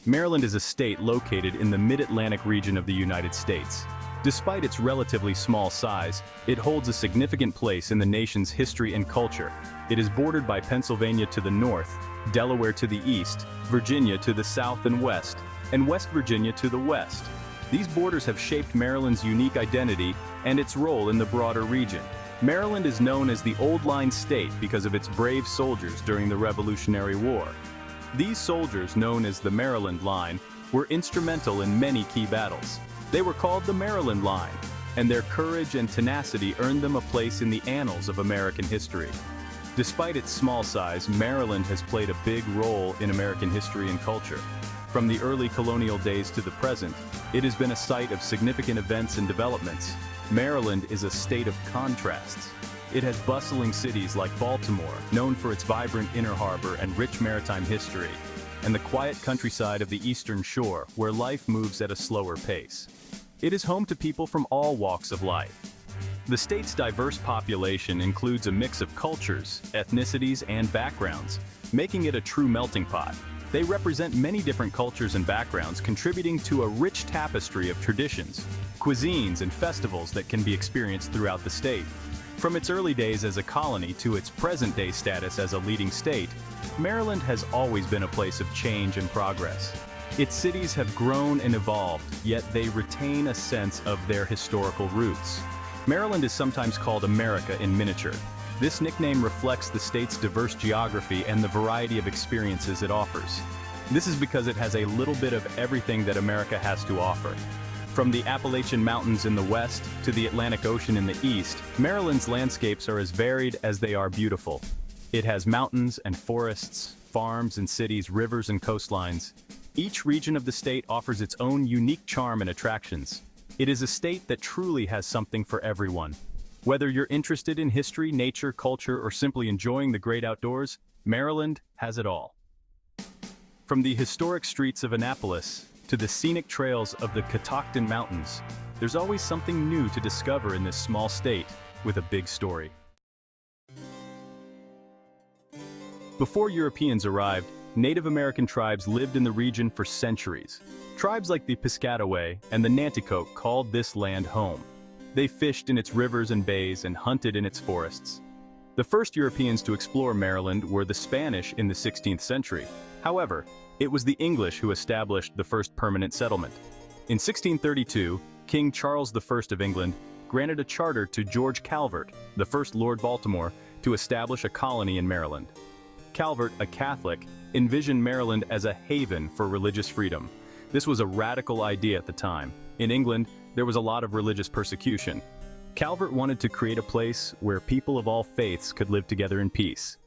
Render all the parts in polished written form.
Maryland is a state located in the mid-Atlantic region of the United States. Despite its relatively small size, it holds a significant place in the nation's history and culture. It is bordered by Pennsylvania to the north, Delaware to the east, Virginia to the south and west, and West Virginia to the west. These borders have shaped Maryland's unique identity and its role in the broader region. Maryland is known as the Old Line State because of its brave soldiers during the Revolutionary War. These soldiers, known as the Maryland Line, were instrumental in many key battles. They were called the Maryland Line, and their courage and tenacity earned them a place in the annals of American history. Despite its small size, Maryland has played a big role in American history and culture. From the early colonial days to the present, it has been a site of significant events and developments. Maryland is a state of contrasts. It has bustling cities like Baltimore, known for its vibrant inner harbor and rich maritime history, and the quiet countryside of the Eastern Shore, where life moves at a slower pace. It is home to people from all walks of life. The state's diverse population includes a mix of cultures, ethnicities, and backgrounds, making it a true melting pot. They represent many different cultures and backgrounds, contributing to a rich tapestry of traditions, cuisines, and festivals that can be experienced throughout the state. From its early days as a colony to its present-day status as a leading state, Maryland has always been a place of change and progress. Its cities have grown and evolved, yet they retain a sense of their historical roots. Maryland is sometimes called America in miniature. This nickname reflects the state's diverse geography and the variety of experiences it offers. This is because it has a little bit of everything that America has to offer. From the Appalachian Mountains in the west to the Atlantic Ocean in the east, Maryland's landscapes are as varied as they are beautiful. It has mountains and forests, farms and cities, rivers and coastlines. Each region of the state offers its own unique charm and attractions. It is a state that truly has something for everyone. Whether you're interested in history, nature, culture, or simply enjoying the great outdoors, Maryland has it all. From the historic streets of Annapolis to the scenic trails of the Catoctin Mountains, there's always something new to discover in this small state with a big story. Before Europeans arrived, Native American tribes lived in the region for centuries. Tribes like the Piscataway and the Nanticoke called this land home. They fished in its rivers and bays and hunted in its forests. The first Europeans to explore Maryland were the Spanish in the 16th century. However, it was the English who established the first permanent settlement. In 1632, King Charles I of England granted a charter to George Calvert, the first Lord Baltimore, to establish a colony in Maryland. Calvert, a Catholic, envisioned Maryland as a haven for religious freedom. This was a radical idea at the time. In England, there was a lot of religious persecution. Calvert wanted to create a place where people of all faiths could live together in peace.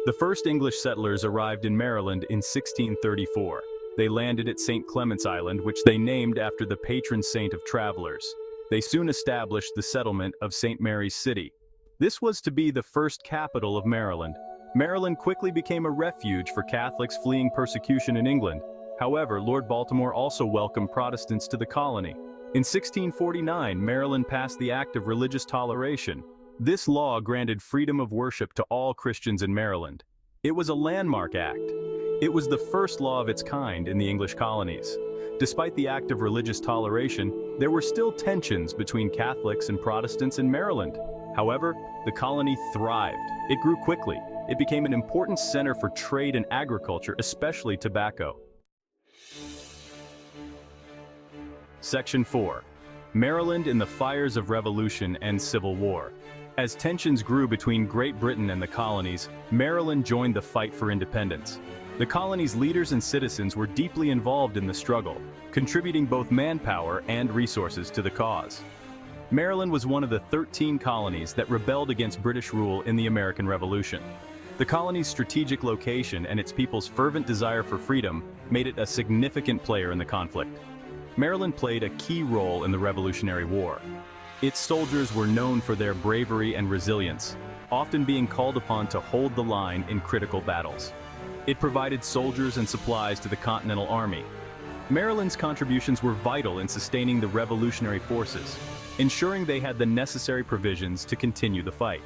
The first English settlers arrived in Maryland in 1634. They landed at St. Clement's Island, which they named after the patron saint of travelers. They soon established the settlement of St. Mary's City. This was to be the first capital of Maryland. Maryland quickly became a refuge for Catholics fleeing persecution in England. However, Lord Baltimore also welcomed Protestants to the colony. In 1649, Maryland passed the Act of Religious Toleration. This law granted freedom of worship to all Christians in Maryland. It was a landmark act. It was the first law of its kind in the English colonies. Despite the Act of Religious Toleration, there were still tensions between Catholics and Protestants in Maryland. However, the colony thrived. It grew quickly. It became an important center for trade and agriculture, especially tobacco. Section 4. Maryland in the fires of Revolution and Civil War. As tensions grew between Great Britain and the colonies, Maryland joined the fight for independence. The colony's leaders and citizens were deeply involved in the struggle, contributing both manpower and resources to the cause. Maryland was one of the 13 colonies that rebelled against British rule in the American Revolution. The colony's strategic location and its people's fervent desire for freedom made it a significant player in the conflict. Maryland played a key role in the Revolutionary War. Its soldiers were known for their bravery and resilience, often being called upon to hold the line in critical battles. It provided soldiers and supplies to the Continental Army. Maryland's contributions were vital in sustaining the revolutionary forces, ensuring they had the necessary provisions to continue the fight.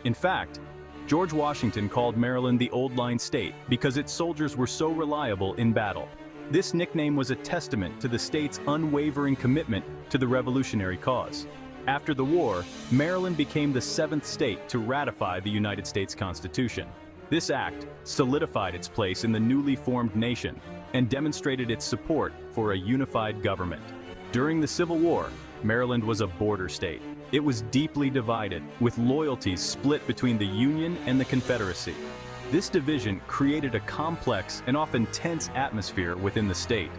In fact, George Washington called Maryland the Old Line State because its soldiers were so reliable in battle. This nickname was a testament to the state's unwavering commitment to the revolutionary cause. After the war, Maryland became the 7th state to ratify the United States Constitution. This act solidified its place in the newly formed nation and demonstrated its support for a unified government. During the Civil War, Maryland was a border state. It was deeply divided, with loyalties split between the Union and the Confederacy. This division created a complex and often tense atmosphere within the state.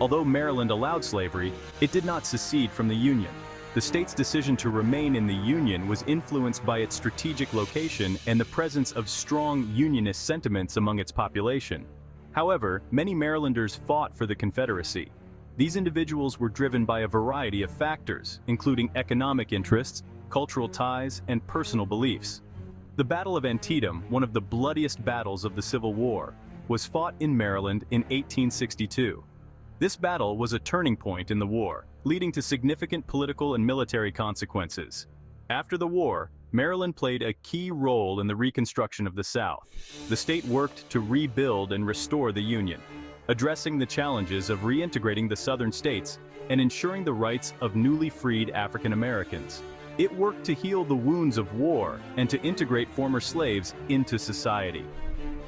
Although Maryland allowed slavery, it did not secede from the Union. The state's decision to remain in the Union was influenced by its strategic location and the presence of strong Unionist sentiments among its population. However, many Marylanders fought for the Confederacy. These individuals were driven by a variety of factors, including economic interests, cultural ties, and personal beliefs. The Battle of Antietam, one of the bloodiest battles of the Civil War, was fought in Maryland in 1862. This battle was a turning point in the war, leading to significant political and military consequences. After the war, Maryland played a key role in the reconstruction of the South. The state worked to rebuild and restore the Union, addressing the challenges of reintegrating the southern states and ensuring the rights of newly freed African Americans. It worked to heal the wounds of war and to integrate former slaves into society.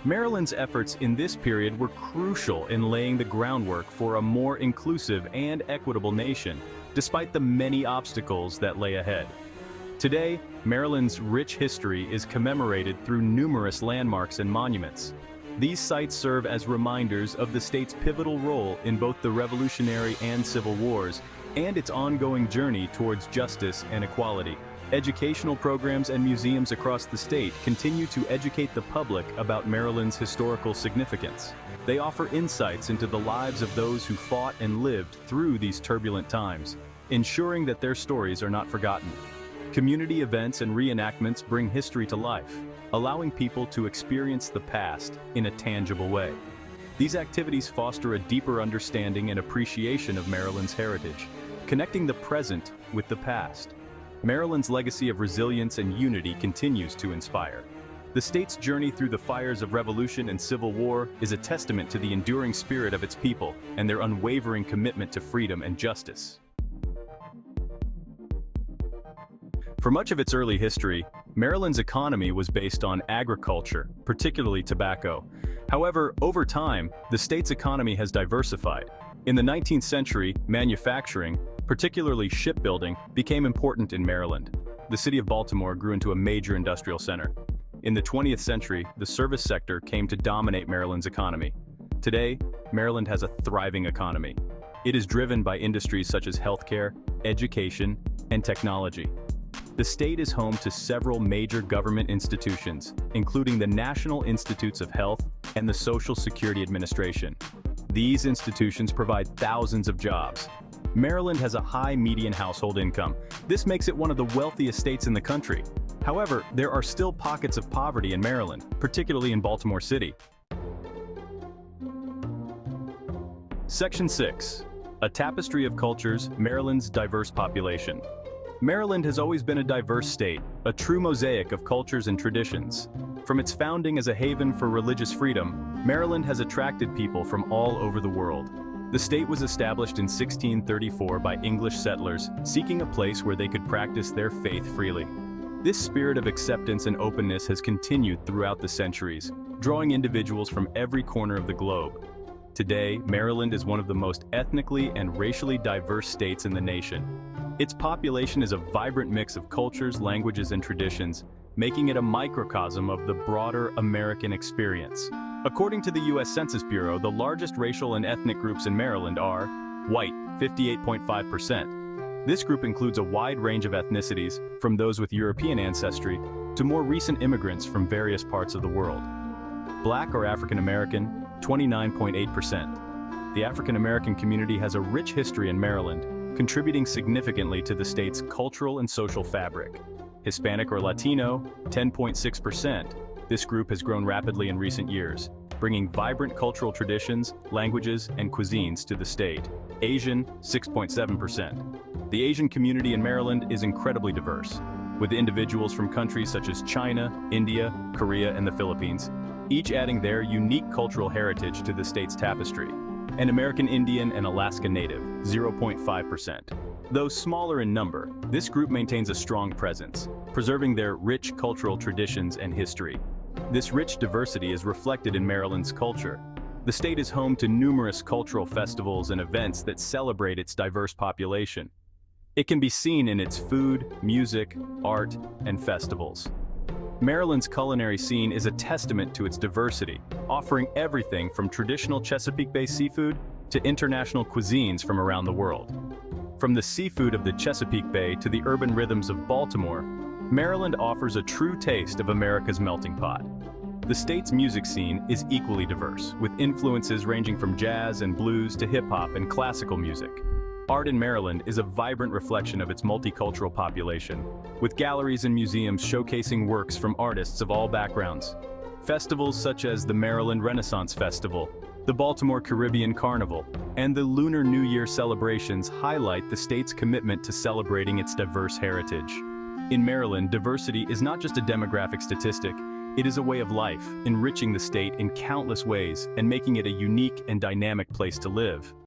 Maryland's efforts in this period were crucial in laying the groundwork for a more inclusive and equitable nation, despite the many obstacles that lay ahead. Today, Maryland's rich history is commemorated through numerous landmarks and monuments. These sites serve as reminders of the state's pivotal role in both the Revolutionary and Civil Wars, and its ongoing journey towards justice and equality. Educational programs and museums across the state continue to educate the public about Maryland's historical significance. They offer insights into the lives of those who fought and lived through these turbulent times, ensuring that their stories are not forgotten. Community events and reenactments bring history to life, allowing people to experience the past in a tangible way. These activities foster a deeper understanding and appreciation of Maryland's heritage, connecting the present with the past. Maryland's legacy of resilience and unity continues to inspire. The state's journey through the fires of Revolution and Civil War is a testament to the enduring spirit of its people and their unwavering commitment to freedom and justice. For much of its early history, Maryland's economy was based on agriculture, particularly tobacco. However, over time, the state's economy has diversified. In the 19th century, manufacturing, particularly shipbuilding, became important in Maryland. The city of Baltimore grew into a major industrial center. In the 20th century, the service sector came to dominate Maryland's economy. Today, Maryland has a thriving economy. It is driven by industries such as healthcare, education, and technology. The state is home to several major government institutions, including the National Institutes of Health and the Social Security Administration. These institutions provide thousands of jobs. Maryland has a high median household income. This makes it one of the wealthiest states in the country. However, there are still pockets of poverty in Maryland, particularly in Baltimore City. Section 6. A Tapestry of Cultures, Maryland's Diverse Population. Maryland has always been a diverse state, a true mosaic of cultures and traditions. From its founding as a haven for religious freedom, Maryland has attracted people from all over the world. The state was established in 1634 by English settlers seeking a place where they could practice their faith freely. This spirit of acceptance and openness has continued throughout the centuries, drawing individuals from every corner of the globe. Today, Maryland is one of the most ethnically and racially diverse states in the nation. Its population is a vibrant mix of cultures, languages, and traditions, making it a microcosm of the broader American experience. According to the U.S. Census Bureau, the largest racial and ethnic groups in Maryland are white, 58.5%. This group includes a wide range of ethnicities, from those with European ancestry to more recent immigrants from various parts of the world. Black or African American, 29.8%. The African American community has a rich history in Maryland, contributing significantly to the state's cultural and social fabric. Hispanic or Latino, 10.6%. This group has grown rapidly in recent years, bringing vibrant cultural traditions, languages, and cuisines to the state. Asian, 6.7%. The Asian community in Maryland is incredibly diverse. with individuals from countries such as China, India, Korea, and the Philippines, each adding their unique cultural heritage to the state's tapestry. An American Indian and Alaska Native, 0.5%. Though smaller in number, this group maintains a strong presence, preserving their rich cultural traditions and history. This rich diversity is reflected in Maryland's culture. The state is home to numerous cultural festivals and events that celebrate its diverse population. It can be seen in its food, music, art, and festivals. Maryland's culinary scene is a testament to its diversity, offering everything from traditional Chesapeake Bay seafood to international cuisines from around the world. From the seafood of the Chesapeake Bay to the urban rhythms of Baltimore, Maryland offers a true taste of America's melting pot. The state's music scene is equally diverse, with influences ranging from jazz and blues to hip-hop and classical music. Art in Maryland is a vibrant reflection of its multicultural population, with galleries and museums showcasing works from artists of all backgrounds. Festivals such as the Maryland Renaissance Festival, the Baltimore Caribbean Carnival, and the Lunar New Year celebrations highlight the state's commitment to celebrating its diverse heritage. In Maryland, diversity is not just a demographic statistic, it is a way of life, enriching the state in countless ways and making it a unique and dynamic place to live.